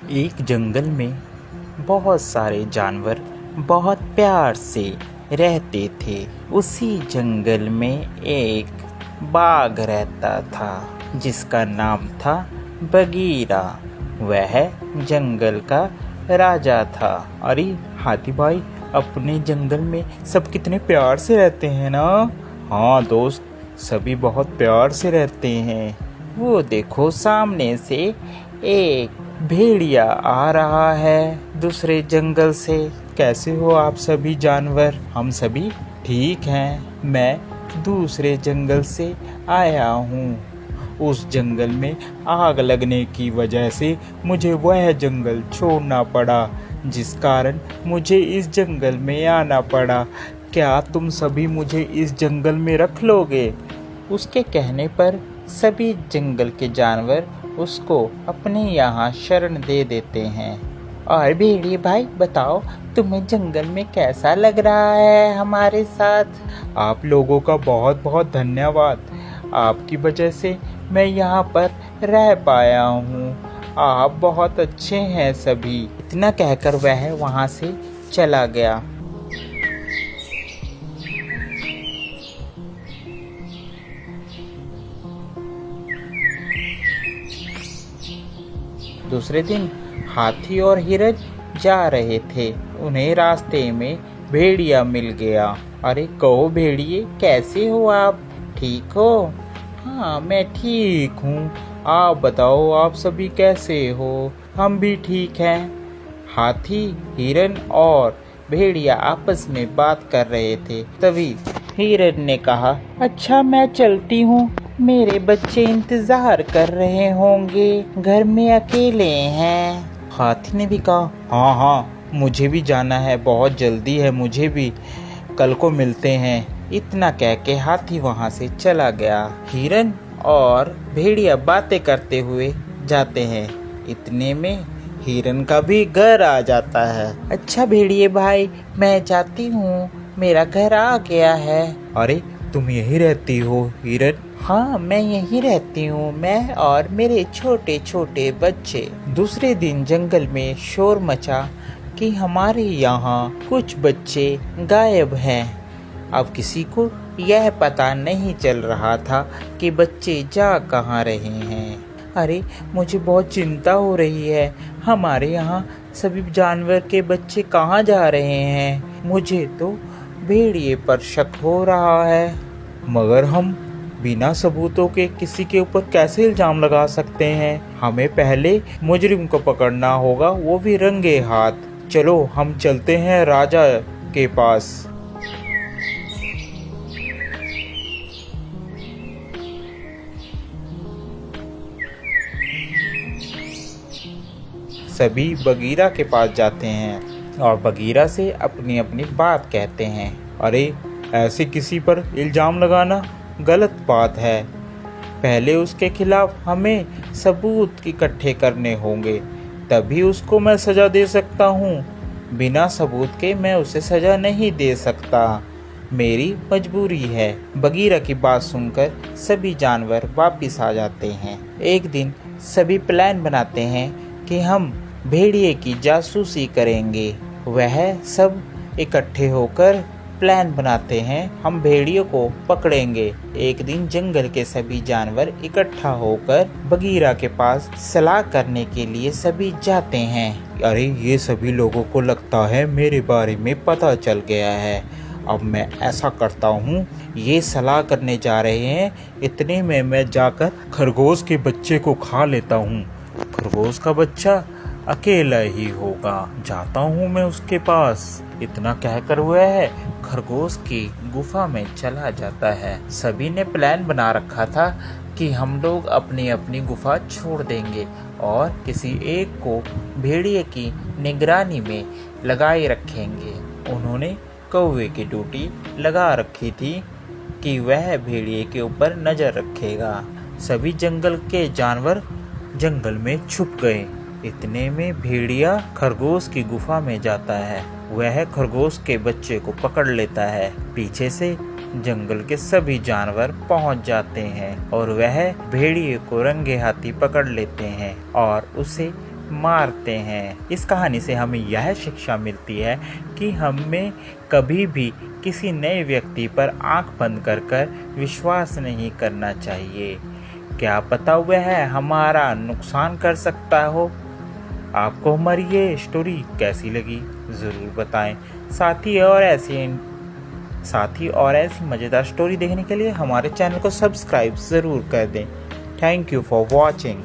एक जंगल में बहुत सारे जानवर बहुत प्यार से रहते थे। उसी जंगल में एक बाघ रहता था जिसका नाम था बगीरा। वह जंगल का राजा था। अरे हाथी भाई, अपने जंगल में सब कितने प्यार से रहते हैं ना। हाँ दोस्त, सभी बहुत प्यार से रहते हैं। वो देखो, सामने से एक भेड़िया आ रहा है दूसरे जंगल से। कैसे हो आप सभी जानवर? हम सभी ठीक हैं। मैं दूसरे जंगल से आया हूँ। उस जंगल में आग लगने की वजह से मुझे वह जंगल छोड़ना पड़ा, जिस कारण मुझे इस जंगल में आना पड़ा। क्या तुम सभी मुझे इस जंगल में रख लोगे? उसके कहने पर सभी जंगल के जानवर उसको अपने यहाँ शरण दे देते हैं। और भेड़िए भाई बताओ, तुम्हें जंगल में कैसा लग रहा है हमारे साथ? आप लोगों का बहुत बहुत धन्यवाद। आपकी वजह से मैं यहाँ पर रह पाया हूँ। आप बहुत अच्छे हैं सभी। इतना कहकर वह वहाँ से चला गया। दूसरे दिन हाथी और हिरन जा रहे थे। उन्हें रास्ते में भेड़िया मिल गया। अरे कहो भेड़िए, कैसे हो आप? ठीक हो? हाँ मैं ठीक हूँ। आप बताओ, आप सभी कैसे हो? हम भी ठीक हैं। हाथी, हिरन और भेड़िया आपस में बात कर रहे थे। तभी हिरन ने कहा, अच्छा मैं चलती हूँ, मेरे बच्चे इंतजार कर रहे होंगे, घर में अकेले हैं। हाथी ने भी कहा, हाँ हाँ मुझे भी जाना है, बहुत जल्दी है मुझे भी, कल को मिलते हैं। इतना कह के हाथी वहाँ से चला गया। हिरन और भेड़िया बातें करते हुए जाते हैं। इतने में हिरन का भी घर आ जाता है। अच्छा भेड़िए भाई, मैं जाती हूँ, मेरा घर आ गया है। अरे तुम यहीं रहती हो हिरन? हाँ मैं यहीं रहती हूँ, मैं और मेरे छोटे छोटे बच्चे। दूसरे दिन जंगल में शोर मचा कि हमारे यहाँ कुछ बच्चे गायब हैं। अब किसी को यह पता नहीं चल रहा था कि बच्चे जा कहाँ रहे हैं। अरे मुझे बहुत चिंता हो रही है, हमारे यहाँ सभी जानवर के बच्चे कहाँ जा रहे हैं। मुझे तो भेड़िए पर शक हो रहा है। मगर हम बिना सबूतों के किसी के ऊपर कैसे इल्जाम लगा सकते हैं? हमें पहले मुजरिम को पकड़ना होगा, वो भी रंगे हाथ। चलो हम चलते हैं राजा के पास। सभी बगीरा के पास जाते हैं और बगीरा से अपनी अपनी बात कहते हैं। अरे ऐसे किसी पर इल्जाम लगाना गलत बात है। पहले उसके खिलाफ हमें सबूत इकट्ठे करने होंगे, तभी उसको मैं सज़ा दे सकता हूँ। बिना सबूत के मैं उसे सज़ा नहीं दे सकता, मेरी मजबूरी है। बगीरा की बात सुनकर सभी जानवर वापिस आ जाते हैं। एक दिन सभी प्लान बनाते हैं कि हम भेड़िए की जासूसी करेंगे। वह सब इकट्ठे होकर प्लान बनाते हैं, हम भेड़ियों को पकड़ेंगे। एक दिन जंगल के सभी जानवर इकट्ठा होकर बगीरा के पास सलाह करने के लिए सभी जाते हैं। अरे ये सभी लोगों को लगता है मेरे बारे में पता चल गया है। अब मैं ऐसा करता हूँ, ये सलाह करने जा रहे हैं, इतने में मैं जाकर खरगोश के बच्चे को खा लेता हूँ। खरगोश का बच्चा अकेला ही होगा, जाता हूँ मैं उसके पास। इतना कहकर वह खरगोश की गुफा में चला जाता है। सभी ने प्लान बना रखा था कि हम लोग अपनी अपनी गुफा छोड़ देंगे और किसी एक को भेड़िए की निगरानी में लगाए रखेंगे। उन्होंने कौवे की ड्यूटी लगा रखी थी कि वह भेड़िए के ऊपर नजर रखेगा। सभी जंगल के जानवर जंगल में छुप गए। इतने में भेड़िया खरगोश की गुफा में जाता है। वह खरगोश के बच्चे को पकड़ लेता है। पीछे से जंगल के सभी जानवर पहुंच जाते हैं और वह भेड़िए को रंगे हाथी पकड़ लेते हैं और उसे मारते हैं। इस कहानी से हमें यह शिक्षा मिलती है कि हमें कभी भी किसी नए व्यक्ति पर आंख बंद कर विश्वास नहीं करना चाहिए। क्या पता वह हमारा नुकसान कर सकता हो। आपको हमारी ये स्टोरी कैसी लगी ज़रूर बताएं। साथ ही और ऐसी मज़ेदार स्टोरी देखने के लिए हमारे चैनल को सब्सक्राइब ज़रूर कर दें। Thank you for watching.